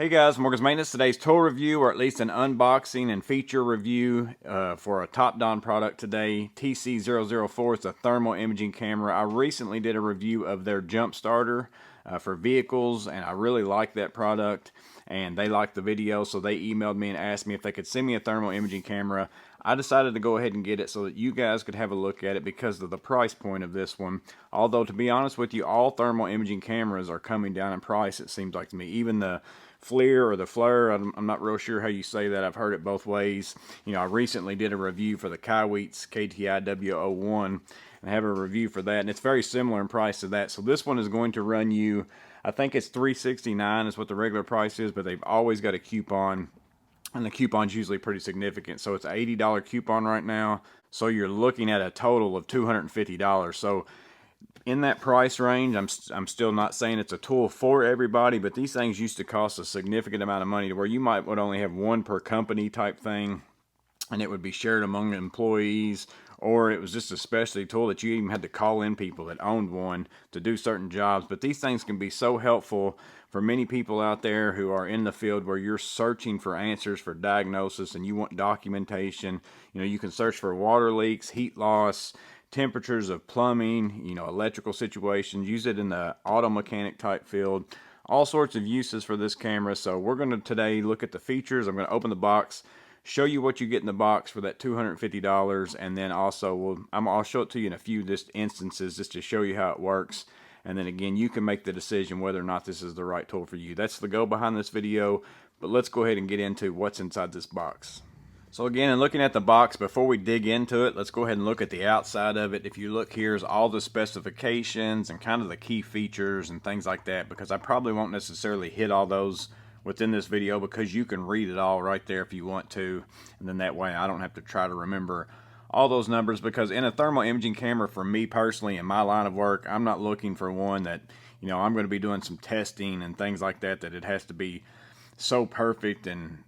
Hey guys, Morgan's Maintenance. Today's tool review, or at least an unboxing and feature review for a TOPDON product today. TC004 is a thermal imaging camera. I recently did a review of their jump starter for vehicles, and I really like that product, and they liked the video, so they emailed me and asked me if they could send me a thermal imaging camera. I decided to go ahead and get it so that you guys could have a look at it because of the price point of this one. Although, to be honest with you, all thermal imaging cameras are coming down in price, it seems like to me. Even the FLIR or the FLIR, I'm not real sure how you say that. I've heard it both ways. You know, I recently did a review for the Kiweets KTIW01, and I have a review for that, and it's very similar in price to that. So this one is going to run you, I think it's $369 is what the regular price is, but they've always got a coupon, and the coupon's usually pretty significant. So it's an $80 coupon right now, so you're looking at a total of $250. So in that price range, I'm still not saying it's a tool for everybody, but these things used to cost a significant amount of money to where you would only have one per company type thing, and it would be shared among employees, or it was just a specialty tool that you even had to call in people that owned one to do certain jobs. But these things can be so helpful for many people out there who are in the field where you're searching for answers for diagnosis and you want documentation. You know, you can search for water leaks, heat loss, temperatures of plumbing, you know, electrical situations. Use it in the auto mechanic type field. All sorts of uses for this camera. So we're going to today look at the features. I'm going to open the box, show you what you get in the box for that $250, and then also I'll show it to you in a few instances just to show you how it works. And then again, you can make the decision whether or not this is the right tool for you. That's the go behind this video, but let's go ahead and get into what's inside this box. So again, in looking at the box, before we dig into it, let's go ahead and look at the outside of it. If you look, here's all the specifications and kind of the key features and things like that, because I probably won't necessarily hit all those within this video because you can read it all right there if you want to, and then that way I don't have to try to remember all those numbers. Because in a thermal imaging camera, for me personally, in my line of work, I'm not looking for one that, you know, I'm going to be doing some testing and things like that, that it has to be so perfect and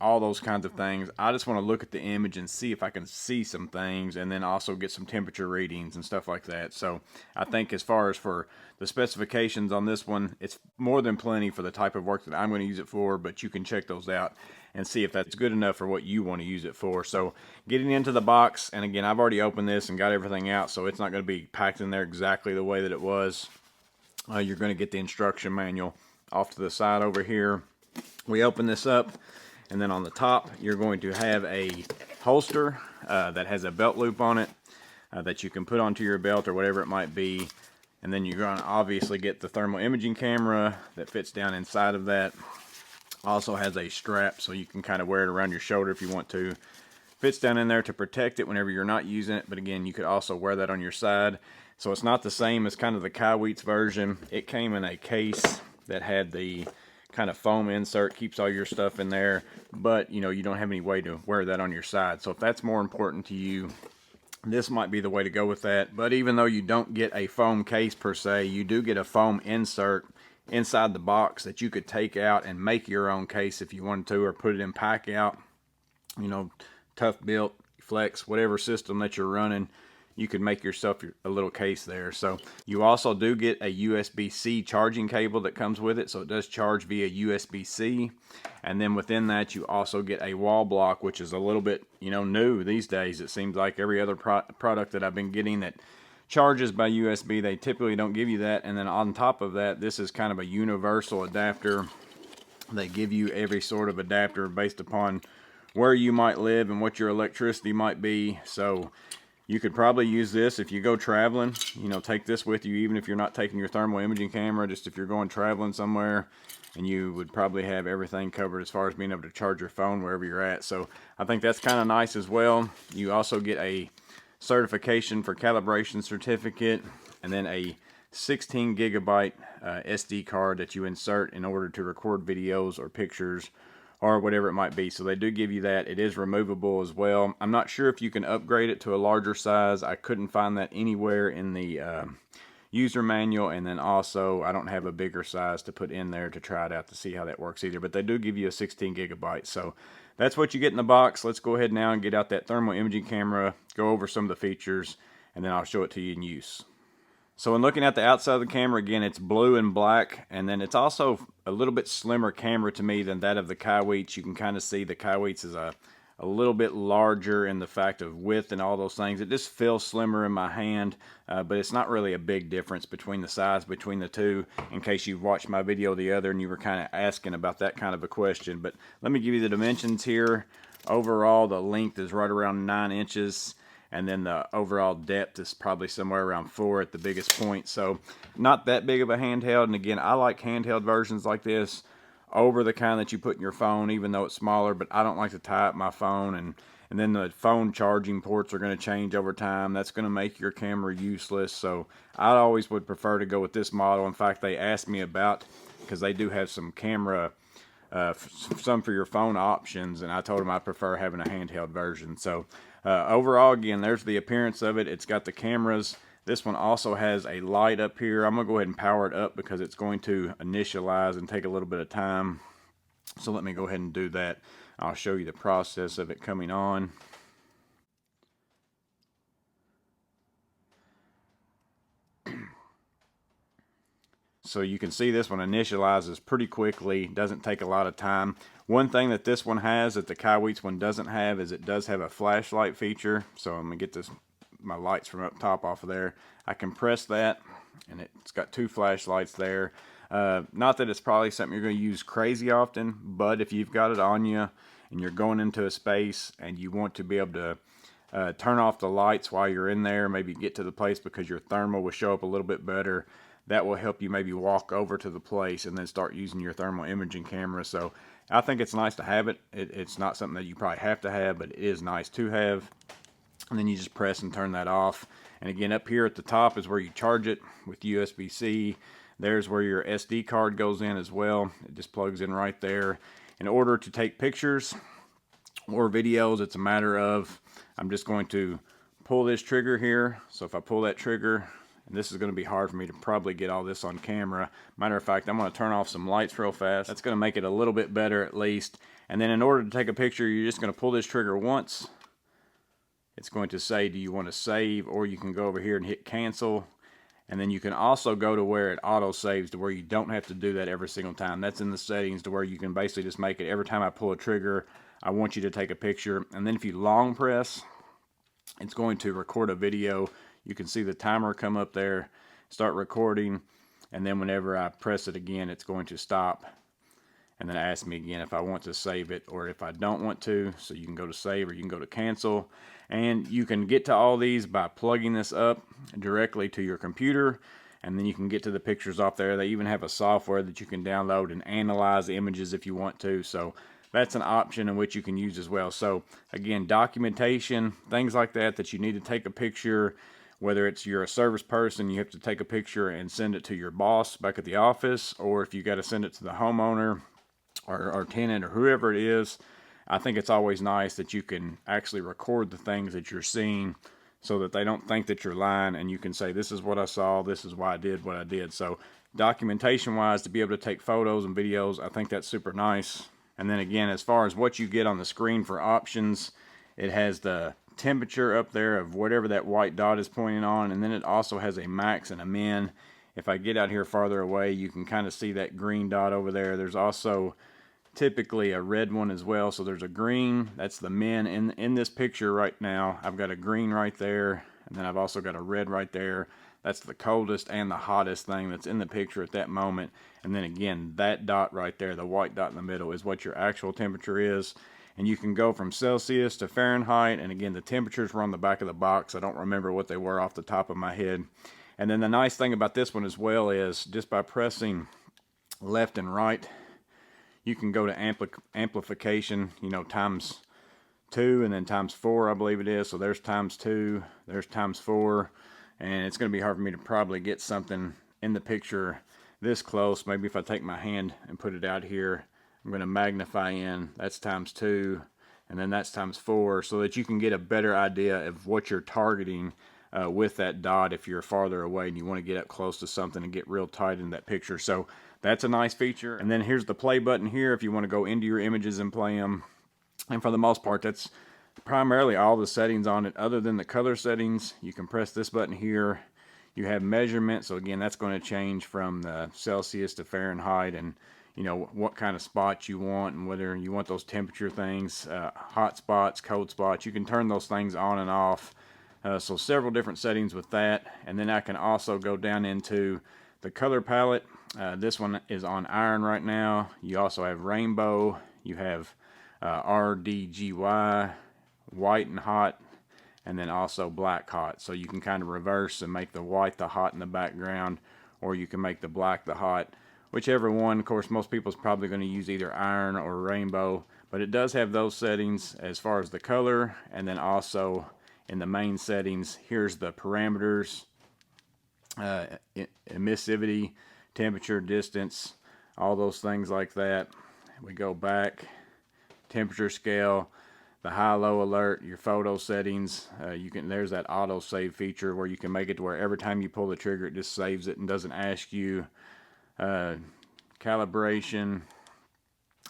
all those kinds of things. I just want to look at the image and see if I can see some things, and then also get some temperature readings and stuff like that. So I think as far as for the specifications on this one, it's more than plenty for the type of work that I'm going to use it for, but you can check those out and see if that's good enough for what you want to use it for. So getting into the box, and again, I've already opened this and got everything out, so it's not going to be packed in there exactly the way that it was. You're going to get the instruction manual off to the side over here. We open this up, and then on the top, you're going to have a holster that has a belt loop on it that you can put onto your belt or whatever it might be. And then you're going to obviously get the thermal imaging camera that fits down inside of that. Also has a strap so you can kind of wear it around your shoulder if you want to. Fits down in there to protect it whenever you're not using it, but again, you could also wear that on your side. So it's not the same as kind of the Kiweets version. It came in a case that had the kind of foam insert, keeps all your stuff in there, but you know, you don't have any way to wear that on your side. So if that's more important to you, this might be the way to go with that. But even though you don't get a foam case per se, you do get a foam insert inside the box that you could take out and make your own case if you wanted to, or put it in pack out, you know, tough built, flex, whatever system that you're running, you could make yourself a little case there. So you also do get a USB-C charging cable that comes with it, so it does charge via USB-C. And then within that, you also get a wall block, which is a little bit, you know, new these days. It seems like every other product that I've been getting that charges by USB, they typically don't give you that. And then on top of that, this is kind of a universal adapter. They give you every sort of adapter based upon where you might live and what your electricity might be. So you could probably use this if you go traveling. You know, take this with you even if you're not taking your thermal imaging camera, just if you're going traveling somewhere, and you would probably have everything covered as far as being able to charge your phone wherever you're at. So I think that's kind of nice as well. You also get a certification for calibration certificate, and then a 16 gigabyte SD card that you insert in order to record videos or pictures or whatever it might be. So they do give you that. It is removable as well. I'm not sure if you can upgrade it to a larger size. I couldn't find that anywhere in the user manual, and then also I don't have a bigger size to put in there to try it out to see how that works either, but they do give you a 16 gigabyte. So that's what you get in the box. Let's go ahead now and get out that thermal imaging camera, go over some of the features, and then I'll show it to you in use. So in looking at the outside of the camera, again, it's blue and black, and then it's also a little bit slimmer camera to me than that of the Kaiweets. You can kind of see the Kaiweets is a little bit larger in the fact of width and all those things. It just feels slimmer in my hand, but it's not really a big difference between the size between the two, in case you've watched my video the other and you were kind of asking about that kind of a question. But let me give you the dimensions here. Overall, the length is right around 9 inches. And then the overall depth is probably somewhere around 4 at the biggest point. So not that big of a handheld. And again, I like handheld versions like this over the kind that you put in your phone, even though it's smaller. But I don't like to tie up my phone. And then the phone charging ports are going to change over time. That's going to make your camera useless. So I always would prefer to go with this model. In fact, they asked me about, because they do have some camera some for your phone options, and I told them I prefer having a handheld version. So overall, again, there's the appearance of it. It's got the cameras. This one also has a light up here. I'm going to go ahead and power it up because it's going to initialize and take a little bit of time. So let me go ahead and do that. I'll show you the process of it coming on. So you can see this one initializes pretty quickly, doesn't take a lot of time. One thing that this one has that the Kaiweets one doesn't have is it does have a flashlight feature. So I'm going to get my lights from up top off of there. I can press that and it's got 2 flashlights there. Not that it's probably something you're going to use crazy often, but if you've got it on you and you're going into a space and you want to be able to turn off the lights while you're in there, maybe get to the place because your thermal will show up a little bit better, that will help you maybe walk over to the place and then start using your thermal imaging camera. So I think it's nice to have it. It's not something that you probably have to have, but it is nice to have. And then you just press and turn that off. And again, up here at the top is where you charge it with USB-C. There's where your SD card goes in as well. It just plugs in right there. In order to take pictures or videos, it's a matter of, I'm just going to pull this trigger here. So if I pull that trigger, and this is going to be hard for me to probably get all this on camera. Matter of fact, I'm going to turn off some lights real fast. That's going to make it a little bit better at least. And then in order to take a picture, you're just going to pull this trigger once. It's going to say, do you want to save? Or you can go over here and hit cancel. And then you can also go to where it auto saves, to where you don't have to do that every single time. That's in the settings, to where you can basically just make it every time I pull a trigger, I want you to take a picture. And then if you long press, it's going to record a video. You can see the timer come up there, start recording, and then whenever I press it again, it's going to stop and then ask me again if I want to save it or if I don't want to. So you can go to save or you can go to cancel. And you can get to all these by plugging this up directly to your computer, and then you can get to the pictures off there. They even have a software that you can download and analyze the images if you want to. So that's an option in which you can use as well. So again, documentation, things like that you need to take a picture. Whether you're a service person, you have to take a picture and send it to your boss back at the office, or if you got to send it to the homeowner or tenant or whoever it is, I think it's always nice that you can actually record the things that you're seeing so that they don't think that you're lying, and you can say, this is what I saw, this is why I did what I did. So documentation wise, to be able to take photos and videos, I think that's super nice. And then again, as far as what you get on the screen for options, it has the temperature up there of whatever that white dot is pointing on, and then it also has a max and a min. If I get out here farther away, you can kind of see that green dot over there. There's also typically a red one as well. So there's a green, that's the min. In this picture right now, I've got a green right there, and then I've also got a red right there. That's the coldest and the hottest thing that's in the picture at that moment. And then again, that dot right there, the white dot in the middle, is what your actual temperature is. And you can go from Celsius to Fahrenheit, and again, the temperatures were on the back of the box. I don't remember what they were off the top of my head. And then the nice thing about this one as well is, just by pressing left and right, you can go to amplification, you know, times 2 and then times 4, I believe it is. So there's times 2, there's times 4, and it's going to be hard for me to probably get something in the picture this close. Maybe if I take my hand and put it out here, I'm going to magnify in, that's times 2, and then that's times 4, so that you can get a better idea of what you're targeting with that dot if you're farther away and you want to get up close to something and get real tight in that picture. So that's a nice feature. And then here's the play button here if you want to go into your images and play them. And for the most part, that's primarily all the settings on it. Other than the color settings, you can press this button here. You have measurement, so again, that's going to change from the Celsius to Fahrenheit, and what kind of spots you want, and whether you want those temperature things, hot spots, cold spots. You can turn those things on and off. So several different settings with that. And then I can also go down into the color palette. This one is on iron right now. You also have rainbow. You have RDGY, white and hot, and then also black hot. So you can kind of reverse and make the white the hot in the background, or you can make the black the hot. Whichever one. Of course, most people's probably going to use either iron or rainbow, but it does have those settings as far as the color. And then also in the main settings, here's the parameters, emissivity, temperature, distance, all those things like that. We go back, temperature scale, the high-low alert, your photo settings. There's that auto save feature where you can make it to where every time you pull the trigger, it just saves it and doesn't ask you. Calibration,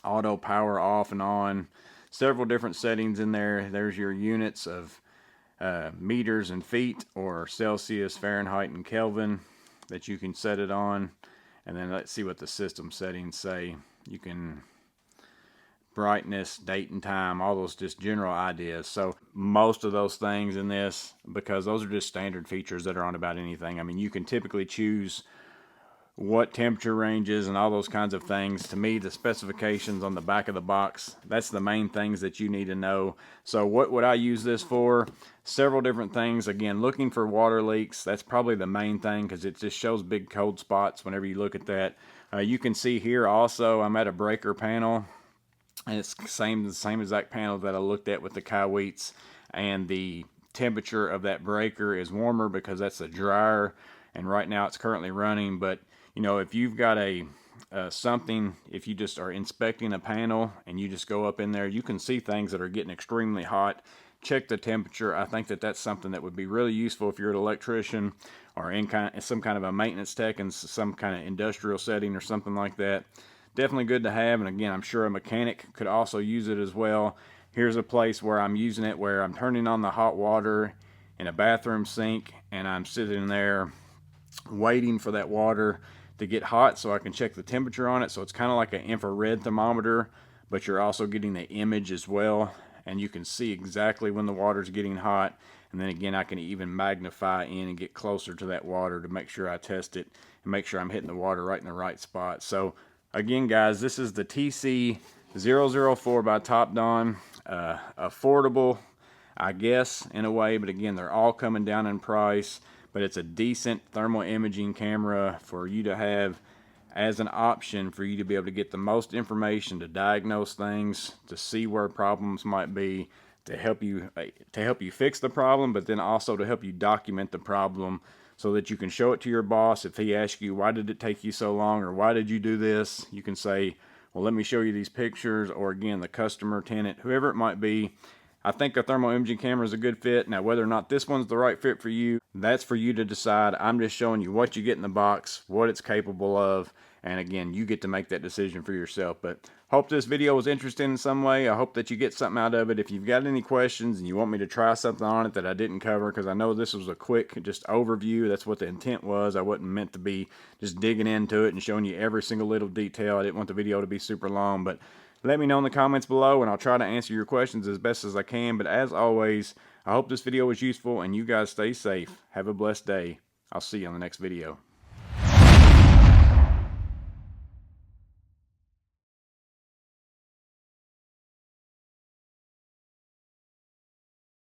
auto power off and on, several different settings in there. There's your units of meters and feet, or Celsius, Fahrenheit, and Kelvin that you can set it on. And then let's see what the system settings say. You can brightness, date and time, all those just general ideas. So most of those things in this, because those are just standard features that are on about anything. I mean, you can typically choose what temperature ranges and all those kinds of things. To me, the specifications on the back of the box, that's the main things that you need to know. So what would I use this for? Several different things. Again, looking for water leaks, that's probably the main thing, because it just shows big cold spots whenever you look at that. You can see here also I'm at a breaker panel, and it's the same exact panel that I looked at with the Kaiweets, and the temperature of that breaker is warmer because that's a dryer, and right now it's currently running. But if you've got if you just are inspecting a panel and you just go up in there, you can see things that are getting extremely hot. Check the temperature. I think that's something that would be really useful if you're an electrician or in some kind of a maintenance tech in some kind of industrial setting or something like that. Definitely good to have, and again, I'm sure a mechanic could also use it as well. Here's a place where I'm using it, where I'm turning on the hot water in a bathroom sink, and I'm sitting there waiting for that water to get hot so I can check the temperature on it. So it's kind of like an infrared thermometer, but you're also getting the image as well, and you can see exactly when the water's getting hot. And then again, I can even magnify in and get closer to that water to make sure I test it and make sure I'm hitting the water right in the right spot. So again, guys, this is the TC004 by TOPDON. Affordable, I guess, in a way, but again, they're all coming down in price. But it's a decent thermal imaging camera for you to have as an option, for you to be able to get the most information, to diagnose things, to see where problems might be, to help you fix the problem, but then also to help you document the problem so that you can show it to your boss. If he asks you, why did it take you so long, or why did you do this, you can say, well, let me show you these pictures, or again, the customer, tenant, whoever it might be. I think a thermal imaging camera is a good fit. Now, whether or not this one's the right fit for you, that's for you to decide. I'm just showing you what you get in the box, what it's capable of, and again, you get to make that decision for yourself. But hope this video was interesting in some way. I hope that you get something out of it. If you've got any questions and you want me to try something on it that I didn't cover, because I know this was a quick just overview, that's what the intent was. I wasn't meant to be just digging into it and showing you every single little detail. I didn't want the video to be super long, but let me know in the comments below, and I'll try to answer your questions as best as I can. But as always, I hope this video was useful, and you guys stay safe. Have a blessed day. I'll see you on the next video.